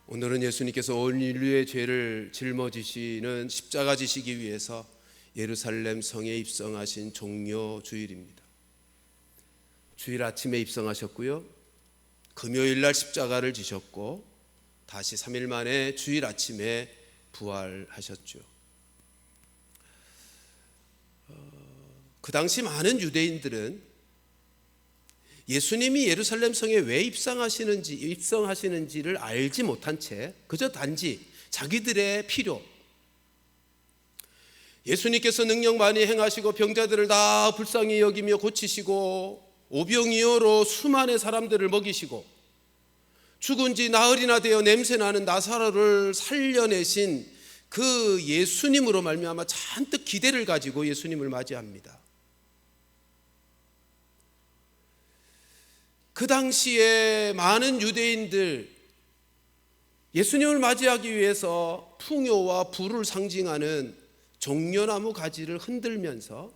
오늘은 예수님께서 온 인류의 죄를 짊어지시는 십자가 지시기 위해서 예루살렘 성에 입성하신 종려 주일입니다. 주일 아침에 입성하셨고요, 금요일 날 십자가를 지셨고 다시 3일 만에 주일 아침에 부활하셨죠. 그 당시 많은 유대인들은 예수님이 예루살렘 성에 왜 입성하시는지를 알지 못한 채 그저 단지 자기들의 필요, 예수님께서 능력 많이 행하시고 병자들을 다 불쌍히 여기며 고치시고 오병이어로 수많은 사람들을 먹이시고 죽은 지 나흘이나 되어 냄새나는 나사로를 살려내신 그 예수님으로 말미암아 잔뜩 기대를 가지고 예수님을 맞이합니다. 그 당시에 많은 유대인들 예수님을 맞이하기 위해서 풍요와 부를 상징하는 종려나무 가지를 흔들면서,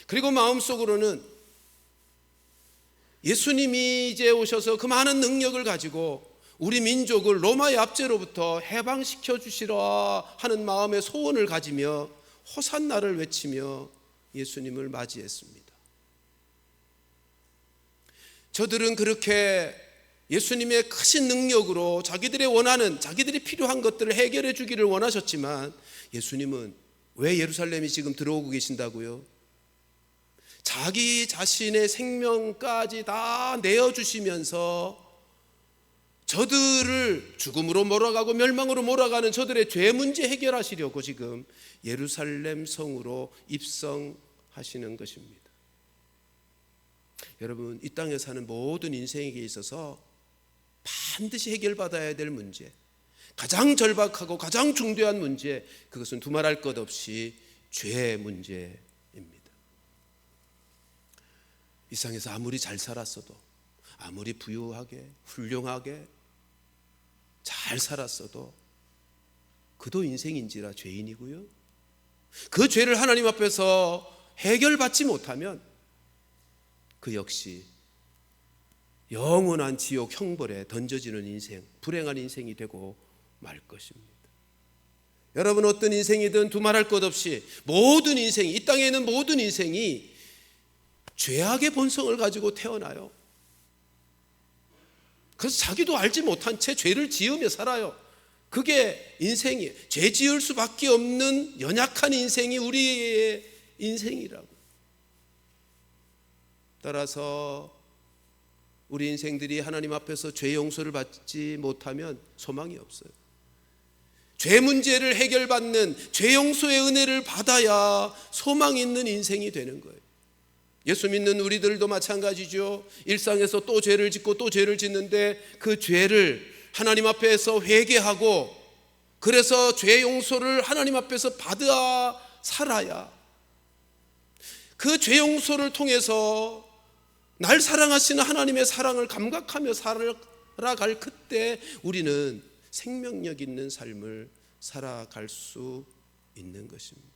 그리고 마음속으로는 예수님이 이제 오셔서 그 많은 능력을 가지고 우리 민족을 로마의 압제로부터 해방시켜 주시라 하는 마음의 소원을 가지며 호산나를 외치며 예수님을 맞이했습니다. 저들은 그렇게 예수님의 크신 능력으로 자기들의 원하는, 자기들이 필요한 것들을 해결해 주기를 원하셨지만, 예수님은 왜 예루살렘에 지금 들어오고 계신다고요? 자기 자신의 생명까지 다 내어주시면서 저들을 죽음으로 몰아가고 멸망으로 몰아가는 저들의 죄 문제 해결하시려고 지금 예루살렘 성으로 입성하시는 것입니다. 여러분, 이 땅에 사는 모든 인생에게 있어서 반드시 해결받아야 될 문제, 가장 절박하고 가장 중대한 문제, 그것은 두말할 것 없이 죄 문제입니다. 이 세상에서 아무리 잘 살았어도, 아무리 부유하게 훌륭하게 잘 살았어도 그도 인생인지라 죄인이고요, 그 죄를 하나님 앞에서 해결받지 못하면 그 역시 영원한 지옥 형벌에 던져지는 인생, 불행한 인생이 되고 말 것입니다. 여러분, 어떤 인생이든 두말할 것 없이 모든 인생이, 이 땅에 있는 모든 인생이 죄악의 본성을 가지고 태어나요. 그래서 자기도 알지 못한 채 죄를 지으며 살아요. 그게 인생이에요. 죄 지을 수밖에 없는 연약한 인생이 우리의 인생이라고. 따라서 우리 인생들이 하나님 앞에서 죄 용서를 받지 못하면 소망이 없어요. 죄 문제를 해결받는 죄 용서의 은혜를 받아야 소망 있는 인생이 되는 거예요. 예수 믿는 우리들도 마찬가지죠. 일상에서 또 죄를 짓고 또 죄를 짓는데 그 죄를 하나님 앞에서 회개하고, 그래서 죄 용서를 하나님 앞에서 받아 살아야, 그 죄 용서를 통해서 날 사랑하시는 하나님의 사랑을 감각하며 살아갈 그때 우리는 생명력 있는 삶을 살아갈 수 있는 것입니다.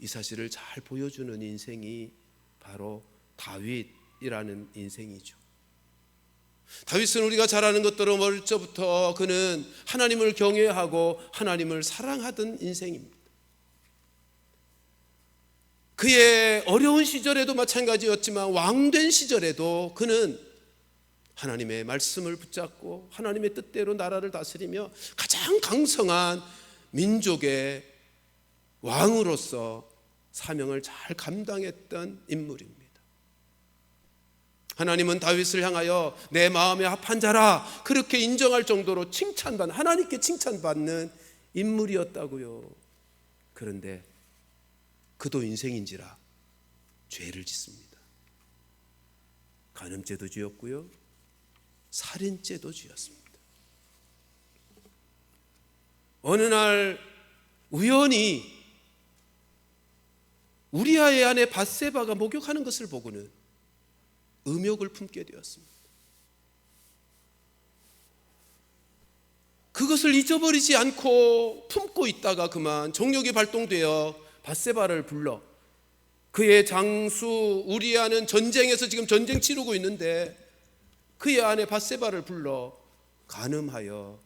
이 사실을 잘 보여주는 인생이 바로 다윗이라는 인생이죠. 다윗은 우리가 잘 아는 것대로 어릴 적부터 그는 하나님을 경외하고 하나님을 사랑하던 인생입니다. 그의 어려운 시절에도 마찬가지였지만 왕된 시절에도 그는 하나님의 말씀을 붙잡고 하나님의 뜻대로 나라를 다스리며 가장 강성한 민족의 왕으로서 사명을 잘 감당했던 인물입니다. 하나님은 다윗을 향하여 내 마음에 합한 자라 그렇게 인정할 정도로 칭찬받는, 하나님께 칭찬받는 인물이었다고요. 그런데 그도 인생인지라 죄를 짓습니다. 간음죄도 지었고요, 살인죄도 지었습니다. 어느 날 우연히 우리아의 아내 밧세바가 목욕하는 것을 보고는 음욕을 품게 되었습니다. 그것을 잊어버리지 않고 품고 있다가 그만 정욕이 발동되어 밧세바를 불러, 그의 장수 우리아는 전쟁에서 지금 전쟁 치르고 있는데 그의 아내 밧세바를 불러 간음하여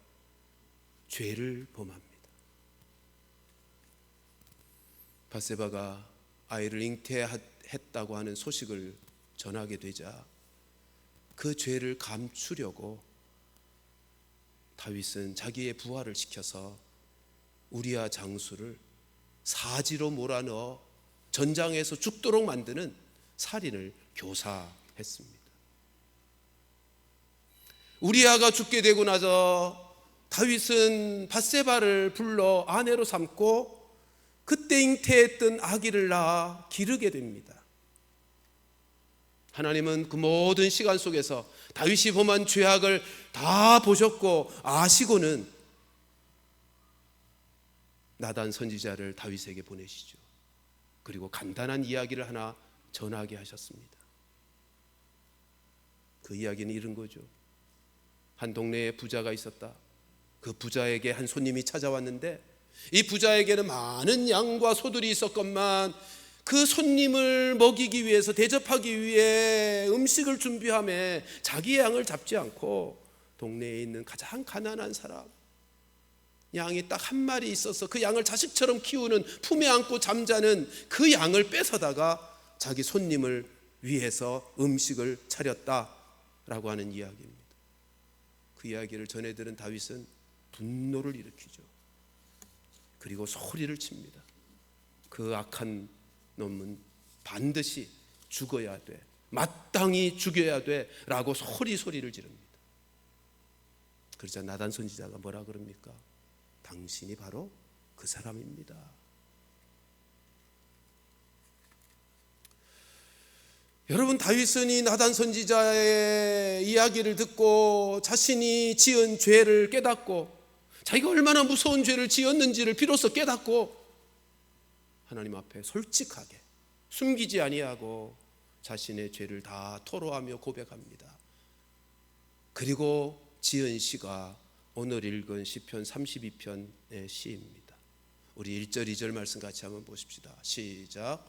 죄를 범합니다. 밧세바가 아이를 잉태했다고 하는 소식을 전하게 되자 그 죄를 감추려고 다윗은 자기의 부하를 시켜서 우리아 장수를 사지로 몰아넣어 전장에서 죽도록 만드는 살인을 교사했습니다. 우리아가 죽게 되고 나서 다윗은 밧세바를 불러 아내로 삼고 그때 잉태했던 아기를 낳아 기르게 됩니다. 하나님은 그 모든 시간 속에서 다윗이 범한 죄악을 다 보셨고 아시고는 나단 선지자를 다윗에게 보내시죠. 그리고 간단한 이야기를 하나 전하게 하셨습니다. 그 이야기는 이런 거죠. 한 동네에 부자가 있었다. 그 부자에게 한 손님이 찾아왔는데 이 부자에게는 많은 양과 소들이 있었건만 그 손님을 먹이기 위해서, 대접하기 위해 음식을 준비하며 자기의 양을 잡지 않고 동네에 있는 가장 가난한 사람, 양이 딱 한 마리 있어서 그 양을 자식처럼 키우는, 품에 안고 잠자는 그 양을 뺏어다가 자기 손님을 위해서 음식을 차렸다라고 하는 이야기입니다. 그 이야기를 전해들은 다윗은 분노를 일으키죠. 그리고 소리를 칩니다. 그 악한 놈은 반드시 죽어야 돼, 마땅히 죽여야 돼 라고 소리를 지릅니다. 그러자 나단 선지자가 뭐라 그럽니까? 당신이 바로 그 사람입니다. 여러분, 다윗은 이 나단 선지자의 이야기를 듣고 자신이 지은 죄를 깨닫고 자기가 얼마나 무서운 죄를 지었는지를 비로소 깨닫고 하나님 앞에 솔직하게 숨기지 아니하고 자신의 죄를 다 토로하며 고백합니다. 그리고 지은 시가 오늘 읽은 시편 32편의 시입니다. 우리 1절 2절 말씀 같이 한번 보십시다. 시작.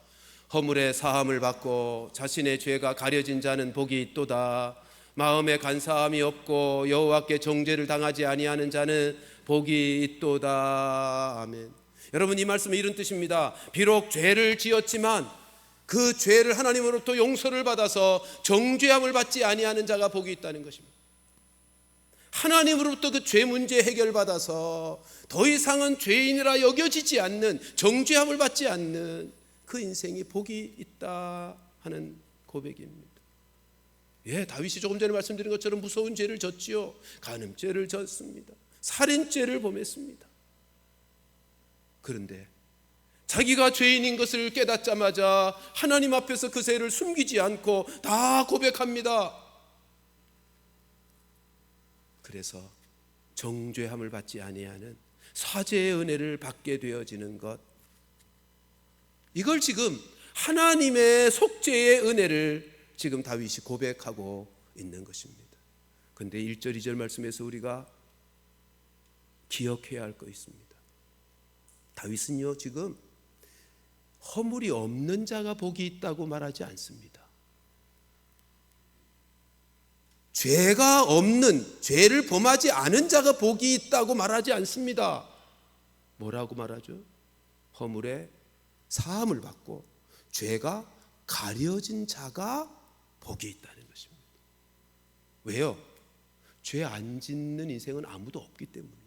허물의 사함을 받고 자신의 죄가 가려진 자는 복이 있도다. 마음에 간사함이 없고 여호와께 정죄를 당하지 아니하는 자는 복이 있도다. 아멘. 여러분, 이 말씀은 이런 뜻입니다. 비록 죄를 지었지만 그 죄를 하나님으로부터 용서를 받아서 정죄함을 받지 아니하는 자가 복이 있다는 것입니다. 하나님으로부터 그 죄 문제 해결받아서 더 이상은 죄인이라 여겨지지 않는, 정죄함을 받지 않는 그 인생이 복이 있다 하는 고백입니다. 예, 다윗이 조금 전에 말씀드린 것처럼 무서운 죄를 졌지요. 간음죄를 졌습니다. 살인죄를 범했습니다. 그런데 자기가 죄인인 것을 깨닫자마자 하나님 앞에서 그 죄를 숨기지 않고 다 고백합니다. 그래서 정죄함을 받지 아니하는 사죄의 은혜를 받게 되어지는 것, 이걸 지금 하나님의 속죄의 은혜를 지금 다윗이 고백하고 있는 것입니다. 그런데 1절 2절 말씀에서 우리가 기억해야 할 거 있습니다. 다윗은요, 지금 허물이 없는 자가 복이 있다고 말하지 않습니다. 죄가 없는, 죄를 범하지 않은 자가 복이 있다고 말하지 않습니다. 뭐라고 말하죠? 허물의 사함을 받고 죄가 가려진 자가 복이 있다는 것입니다. 왜요? 죄 안 짓는 인생은 아무도 없기 때문이죠.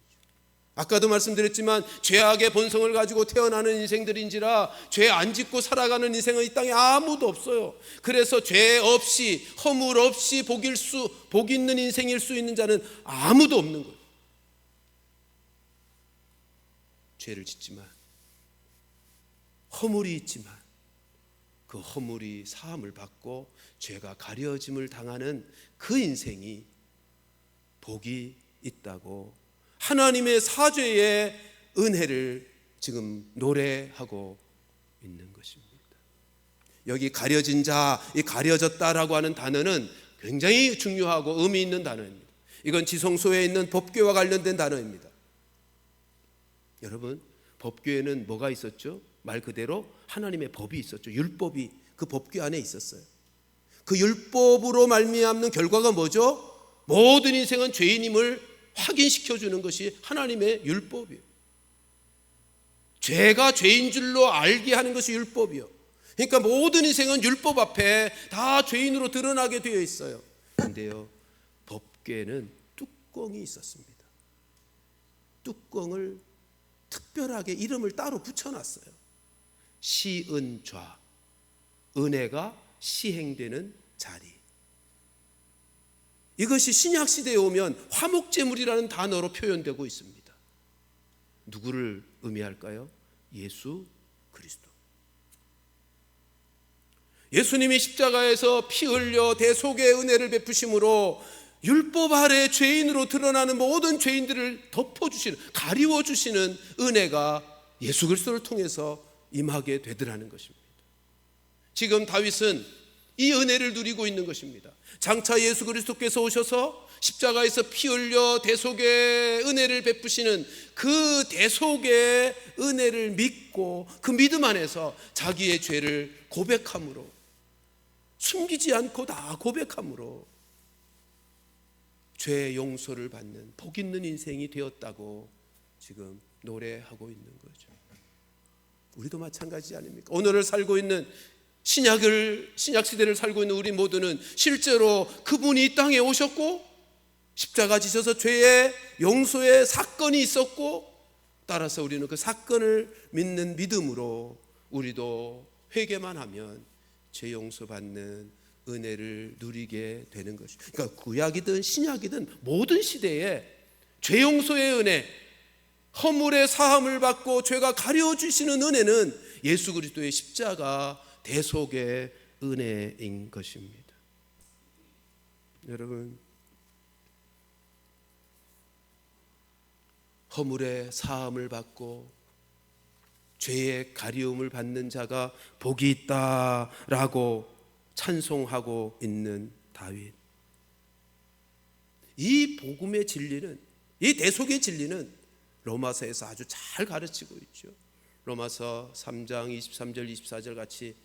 아까도 말씀드렸지만 죄악의 본성을 가지고 태어나는 인생들인지라 죄 안 짓고 살아가는 인생은 이 땅에 아무도 없어요. 그래서 죄 없이, 허물 없이 복 있는 인생일 수 있는 자는 아무도 없는 거예요. 죄를 짓지만, 허물이 있지만 그 허물이 사함을 받고 죄가 가려짐을 당하는 그 인생이 복이 있다고 하나님의 사죄의 은혜를 지금 노래하고 있는 것입니다. 여기 가려진 자, 이 가려졌다라고 하는 단어는 굉장히 중요하고 의미 있는 단어입니다. 이건 지성소에 있는 법궤와 관련된 단어입니다. 여러분, 법궤에는 뭐가 있었죠? 말 그대로 하나님의 법이 있었죠. 율법이 그 법궤 안에 있었어요. 그 율법으로 말미암는 결과가 뭐죠? 모든 인생은 죄인임을 확인시켜 주는 것이 하나님의 율법이에요. 죄가 죄인 줄로 알게 하는 것이 율법이요. 그러니까 모든 인생은 율법 앞에 다 죄인으로 드러나게 되어 있어요. 그런데요, 법궤에는 뚜껑이 있었습니다. 뚜껑을 특별하게 이름을 따로 붙여놨어요. 시은좌, 은혜가 시행되는 자리. 이것이 신약시대에 오면 화목제물이라는 단어로 표현되고 있습니다. 누구를 의미할까요? 예수 그리스도. 예수님이 십자가에서 피 흘려 대속의 은혜를 베푸심으로 율법 아래 죄인으로 드러나는 모든 죄인들을 덮어주시는, 가리워주시는 은혜가 예수 그리스도를 통해서 임하게 되더라는 것입니다. 지금 다윗은 이 은혜를 누리고 있는 것입니다. 장차 예수 그리스도께서 오셔서 십자가에서 피 흘려 대속의 은혜를 베푸시는 그 대속의 은혜를 믿고 그 믿음 안에서 자기의 죄를 고백함으로, 숨기지 않고 다 고백함으로 죄의 용서를 받는 복 있는 인생이 되었다고 지금 노래하고 있는 거죠. 우리도 마찬가지 아닙니까? 오늘을 살고 있는 신약 시대를 살고 있는 우리 모두는 실제로 그분이 이 땅에 오셨고 십자가 지셔서 죄의 용서의 사건이 있었고, 따라서 우리는 그 사건을 믿는 믿음으로 우리도 회개만 하면 죄 용서받는 은혜를 누리게 되는 것이죠. 그러니까 구약이든 신약이든 모든 시대에 죄 용서의 은혜, 허물의 사함을 받고 죄가 가려주시는 은혜는 예수 그리스도의 십자가 대속의 은혜인 것입니다. 여러분, 허물의 사함을 받고 죄의 가리움을 받는 자가 복이 있다라고 찬송하고 있는 다윗. 이 복음의 진리는, 이 대속의 진리는 로마서에서 아주 잘 가르치고 있죠. 로마서 3장 23절 24절 같이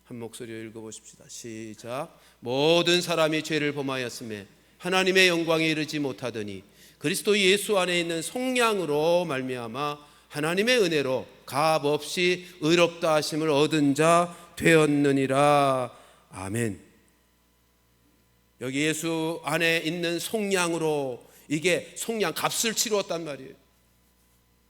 한 목소리로 읽어보십시다. 시작. 모든 사람이 죄를 범하였으며 하나님의 영광에 이르지 못하더니 그리스도 예수 안에 있는 속량으로 말미암아 하나님의 은혜로 값없이 의롭다 하심을 얻은 자 되었느니라. 아멘. 여기 예수 안에 있는 속량으로, 이게 속량, 값을 치루었단 말이에요.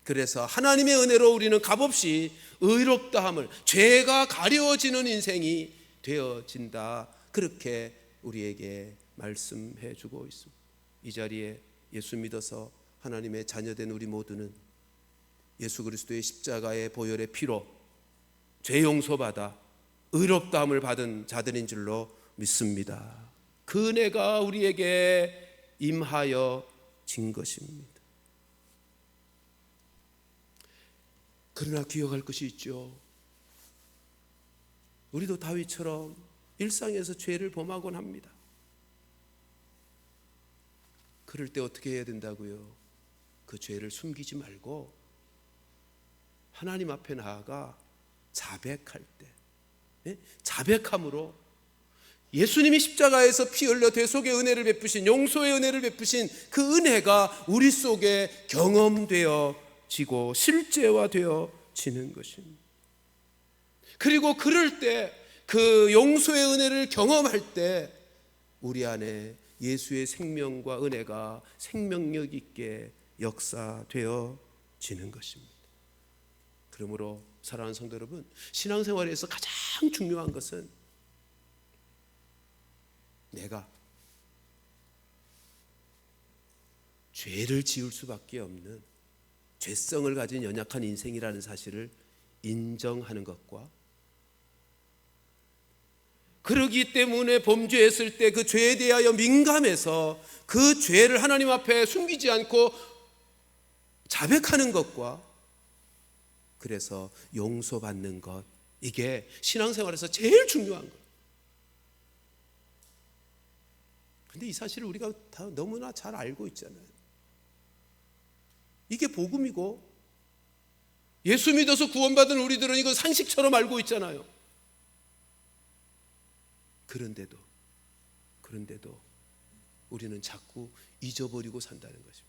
그래서 하나님의 은혜로 우리는 값없이 의롭다 함을, 죄가 가려워지는 인생이 되어진다, 그렇게 우리에게 말씀해 주고 있습니다. 이 자리에 예수 믿어서 하나님의 자녀된 우리 모두는 예수 그리스도의 십자가의 보혈의 피로 죄 용서받아 의롭다함을 받은 자들인 줄로 믿습니다. 그 은혜가 우리에게 임하여 진 것입니다. 그러나 기억할 것이 있죠. 우리도 다윗처럼 일상에서 죄를 범하곤 합니다. 그럴 때 어떻게 해야 된다고요? 그 죄를 숨기지 말고 하나님 앞에 나아가 자백할 때, 자백함으로 예수님이 십자가에서 피 흘려 대속의 은혜를 베푸신, 용서의 은혜를 베푸신 그 은혜가 우리 속에 경험되어지고 실제화되어지는 것입니다. 그리고 그럴 때, 그 용서의 은혜를 경험할 때 우리 안에 예수의 생명과 은혜가 생명력 있게 역사되어지는 것입니다. 그러므로 사랑하는 성도 여러분, 신앙생활에서 가장 중요한 것은 내가 죄를 지을 수밖에 없는 죄성을 가진 연약한 인생이라는 사실을 인정하는 것과, 그러기 때문에 범죄했을 때 그 죄에 대하여 민감해서 그 죄를 하나님 앞에 숨기지 않고 자백하는 것과, 그래서 용서받는 것, 이게 신앙생활에서 제일 중요한 거예요. 근데 이 사실을 우리가 다 너무나 잘 알고 있잖아요. 이게 복음이고, 예수 믿어서 구원받은 우리들은 이거 상식처럼 알고 있잖아요. 그런데도 우리는 자꾸 잊어버리고 산다는 것입니다.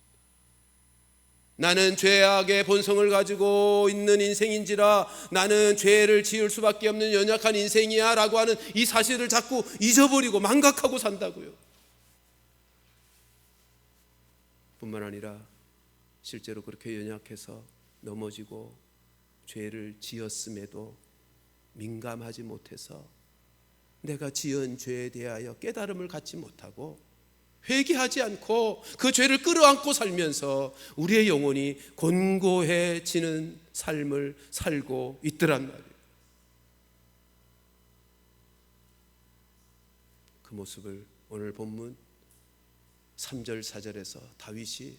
나는 죄악의 본성을 가지고 있는 인생인지라 나는 죄를 지을 수밖에 없는 연약한 인생이야 라고 하는 이 사실을 자꾸 잊어버리고 망각하고 산다고요. 뿐만 아니라 실제로 그렇게 연약해서 넘어지고 죄를 지었음에도 민감하지 못해서 내가 지은 죄에 대하여 깨달음을 갖지 못하고 회개하지 않고 그 죄를 끌어안고 살면서 우리의 영혼이 곤고해지는 삶을 살고 있더란 말이에요. 그 모습을 오늘 본문 3절 4절에서 다윗이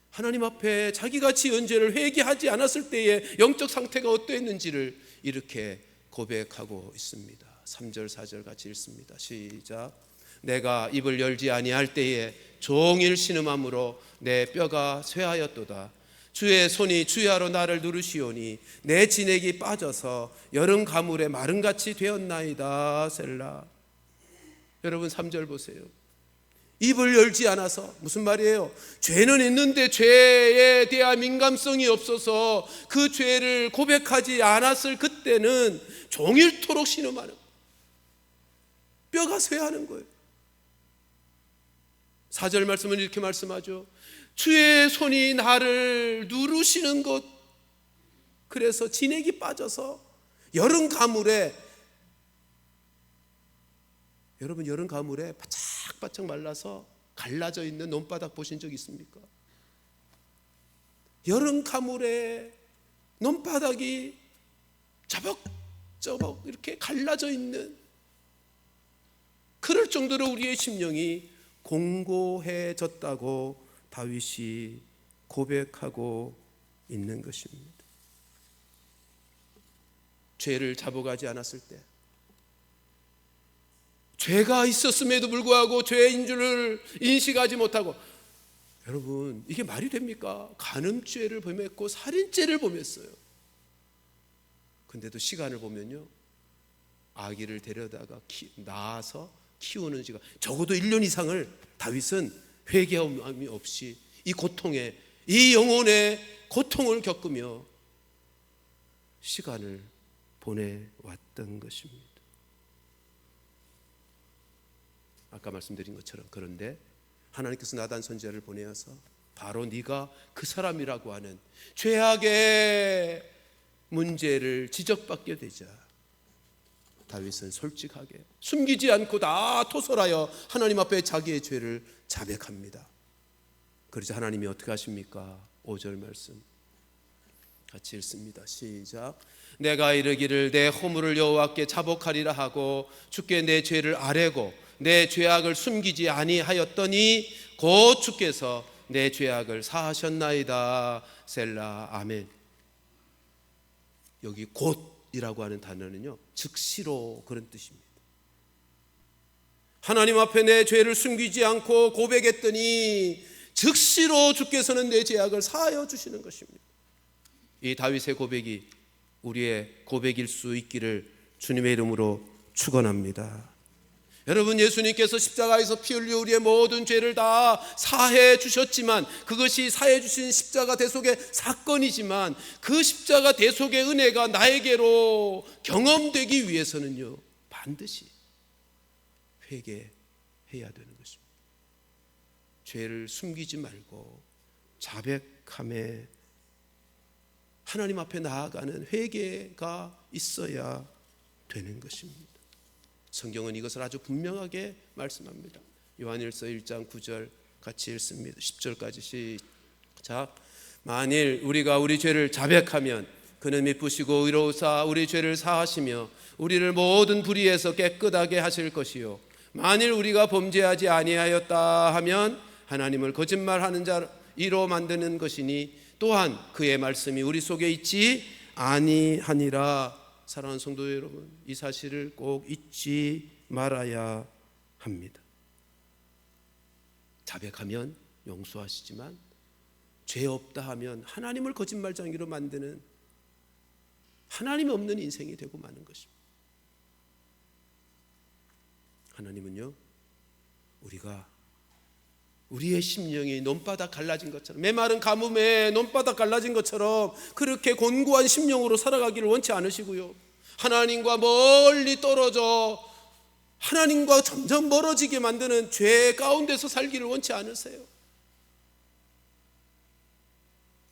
하나님 앞에 자기가 지은 죄를 회개하지 않았을 때의 영적 상태가 어떠했는지를 이렇게 고백하고 있습니다. 3절 4절 같이 읽습니다. 시작. 내가 입을 열지 아니할 때에 종일 신음함으로 내 뼈가 쇠하였도다. 주의 손이 주야로 나를 누르시오니 내 진액이 빠져서 여름 가물에 마름같이 되었나이다. 셀라. 여러분 3절 보세요. 입을 열지 않아서 무슨 말이에요? 죄는 있는데 죄에 대한 민감성이 없어서 그 죄를 고백하지 않았을 그때는 종일토록 신음하는, 뼈가 쇠하는 거예요. 4절 말씀은 이렇게 말씀하죠. 주의 손이 나를 누르시는 것, 그래서 진액이 빠져서 여름 가물에, 여러분 여름 가물에 바짝바짝 말라서 갈라져 있는 논바닥 보신 적 있습니까? 여름 가물에 논바닥이 저벅저벅 이렇게 갈라져 있는, 그럴 정도로 우리의 심령이 공고해졌다고 다윗이 고백하고 있는 것입니다. 죄를 잡아가지 않았을 때, 죄가 있었음에도 불구하고 죄인 줄을 인식하지 못하고, 여러분 이게 말이 됩니까? 간음죄를 범했고 살인죄를 범했어요. 근데도 시간을 보면요, 아기를 데려다가 낳아서 키우는 시간 적어도 1년 이상을 다윗은 회개함이 없이 이 고통에, 이 영혼의 고통을 겪으며 시간을 보내왔던 것입니다. 아까 말씀드린 것처럼, 그런데 하나님께서 나단 선지자를 보내어서 바로 네가 그 사람이라고 하는 죄악의 문제를 지적받게 되자 다윗은 솔직하게 숨기지 않고 다 토설하여 하나님 앞에 자기의 죄를 자백합니다. 그러자 하나님이 어떻게 하십니까? 5절 말씀 같이 읽습니다. 시작. 내가 이르기를 내 허물을 여호와께 자복하리라 하고 주께 내 죄를 아뢰고 내 죄악을 숨기지 아니하였더니 곧 주께서 내 죄악을 사하셨나이다. 셀라. 아멘. 여기 곧이라고 하는 단어는요, 즉시로, 그런 뜻입니다. 하나님 앞에 내 죄를 숨기지 않고 고백했더니 즉시로 주께서는 내 죄악을 사하여 주시는 것입니다. 이 다윗의 고백이 우리의 고백일 수 있기를 주님의 이름으로 축원합니다. 여러분, 예수님께서 십자가에서 피 흘려 우리의 모든 죄를 다 사해 주셨지만, 그것이 사해 주신 십자가 대속의 사건이지만, 그 십자가 대속의 은혜가 나에게로 경험되기 위해서는요, 반드시 회개해야 되는 것입니다. 죄를 숨기지 말고 자백함에 하나님 앞에 나아가는 회개가 있어야 되는 것입니다. 성경은 이것을 아주 분명하게 말씀합니다. 요한일서 1장 9절 같이 읽습니다. 10절까지 시작. 만일 우리가 우리 죄를 자백하면 그는 미쁘시고 의로우사 우리 죄를 사하시며 우리를 모든 불의에서 깨끗하게 하실 것이요 만일 우리가 범죄하지 아니하였다 하면 하나님을 거짓말하는 자로 만드는 것이니 또한 그의 말씀이 우리 속에 있지 아니하니라. 사랑하는 성도 여러분, 이 사실을 꼭 잊지 말아야 합니다. 자백하면 용서하시지만 죄 없다 하면 하나님을 거짓말쟁이로 만드는, 하나님이 없는 인생이 되고 마는 것입니다. 하나님은요, 우리가 우리의 심령이 논바닥 갈라진 것처럼, 메마른 가뭄에 논바닥 갈라진 것처럼 그렇게 곤고한 심령으로 살아가기를 원치 않으시고요, 하나님과 멀리 떨어져 하나님과 점점 멀어지게 만드는 죄 가운데서 살기를 원치 않으세요.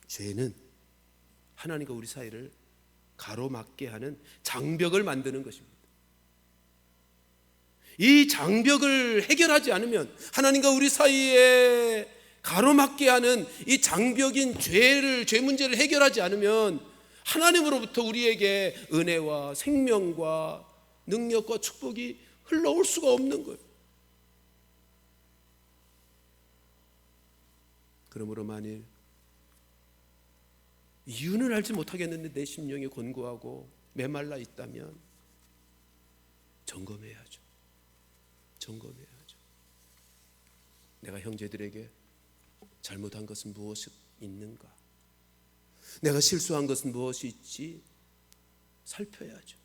죄는 하나님과 우리 사이를 가로막게 하는 장벽을 만드는 것입니다. 이 장벽을 해결하지 않으면, 하나님과 우리 사이에 가로막게 하는 이 장벽인 죄 문제를 해결하지 않으면 하나님으로부터 우리에게 은혜와 생명과 능력과 축복이 흘러올 수가 없는 거예요. 그러므로 만일 이유는 알지 못하겠는데 내 심령이 곤고하고 메말라 있다면 점검해야죠. 내가 형제들에게 잘못한 것은 무엇이 있는가? 내가 실수한 것은 무엇이 있지? 살펴야죠.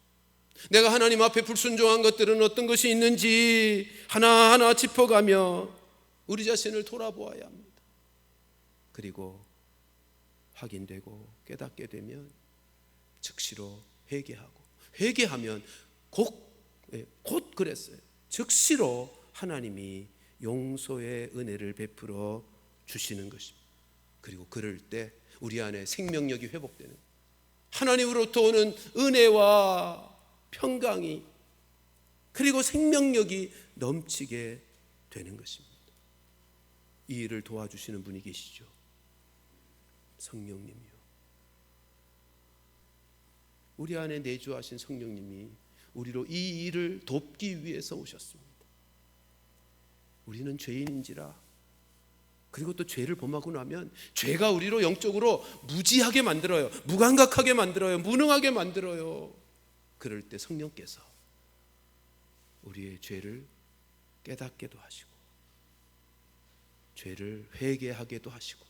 내가 하나님 앞에 불순종한 것들은 어떤 것이 있는지 하나하나 짚어가며 우리 자신을 돌아보아야 합니다. 그리고 확인되고 깨닫게 되면 즉시로 회개하면 곧 그랬어요. 즉시로 하나님이 용서의 은혜를 베풀어 주시는 것입니다. 그리고 그럴 때 우리 안에 생명력이 회복되는, 하나님으로부터 오는 은혜와 평강이, 그리고 생명력이 넘치게 되는 것입니다. 이 일을 도와주시는 분이 계시죠. 성령님이요. 우리 안에 내주하신 성령님이 우리로 이 일을 돕기 위해서 오셨습니다. 우리는 죄인인지라, 그리고 또 죄를 범하고 나면 죄가 우리로 영적으로 무지하게 만들어요. 무감각하게 만들어요. 무능하게 만들어요. 그럴 때 성령께서 우리의 죄를 깨닫게도 하시고 죄를 회개하게도 하시고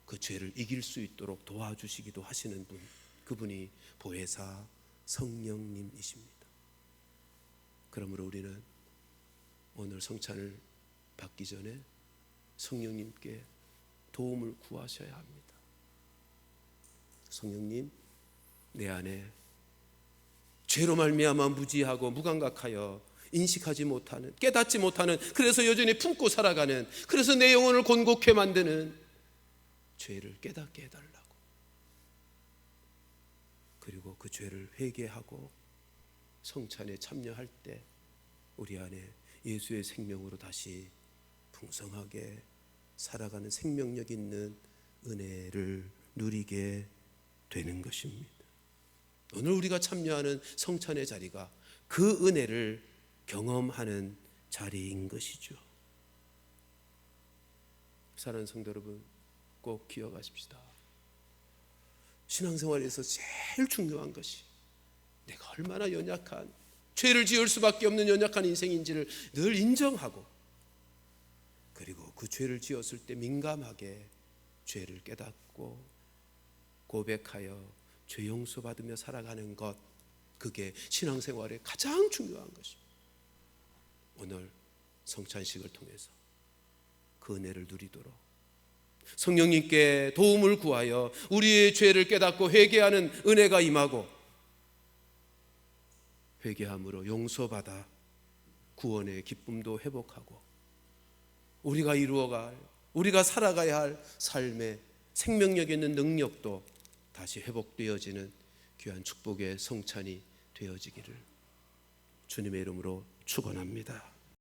그 죄를 이길 수 있도록 도와주시기도 하시는 분, 그분이 보혜사 성령님이십니다. 그러므로 우리는 오늘 성찬을 받기 전에 성령님께 도움을 구하셔야 합니다. 성령님, 내 안에 죄로 말미암아 무지하고 무감각하여 인식하지 못하는, 깨닫지 못하는, 그래서 여전히 품고 살아가는, 그래서 내 영혼을 곤곡해 만드는 죄를 깨닫게 해달라고. 그리고 그 죄를 회개하고 성찬에 참여할 때 우리 안에 예수의 생명으로 다시 풍성하게 살아가는 생명력 있는 은혜를 누리게 되는 것입니다. 오늘 우리가 참여하는 성찬의 자리가 그 은혜를 경험하는 자리인 것이죠. 사랑하는 성도 여러분, 꼭 기억하십시다. 신앙생활에서 제일 중요한 것이 내가 얼마나 연약한, 죄를 지을 수밖에 없는 연약한 인생인지를 늘 인정하고, 그리고 그 죄를 지었을 때 민감하게 죄를 깨닫고 고백하여 죄 용서받으며 살아가는 것, 그게 신앙생활의 가장 중요한 것입니다. 오늘 성찬식을 통해서 그 은혜를 누리도록 성령님께 도움을 구하여 우리의 죄를 깨닫고 회개하는 은혜가 임하고, 회개함으로 용서받아 구원의 기쁨도 회복하고 우리가 이루어갈, 우리가 살아가야 할 삶의 생명력 있는 능력도 다시 회복되어지는 귀한 축복의 성찬이 되어지기를 주님의 이름으로 축원합니다.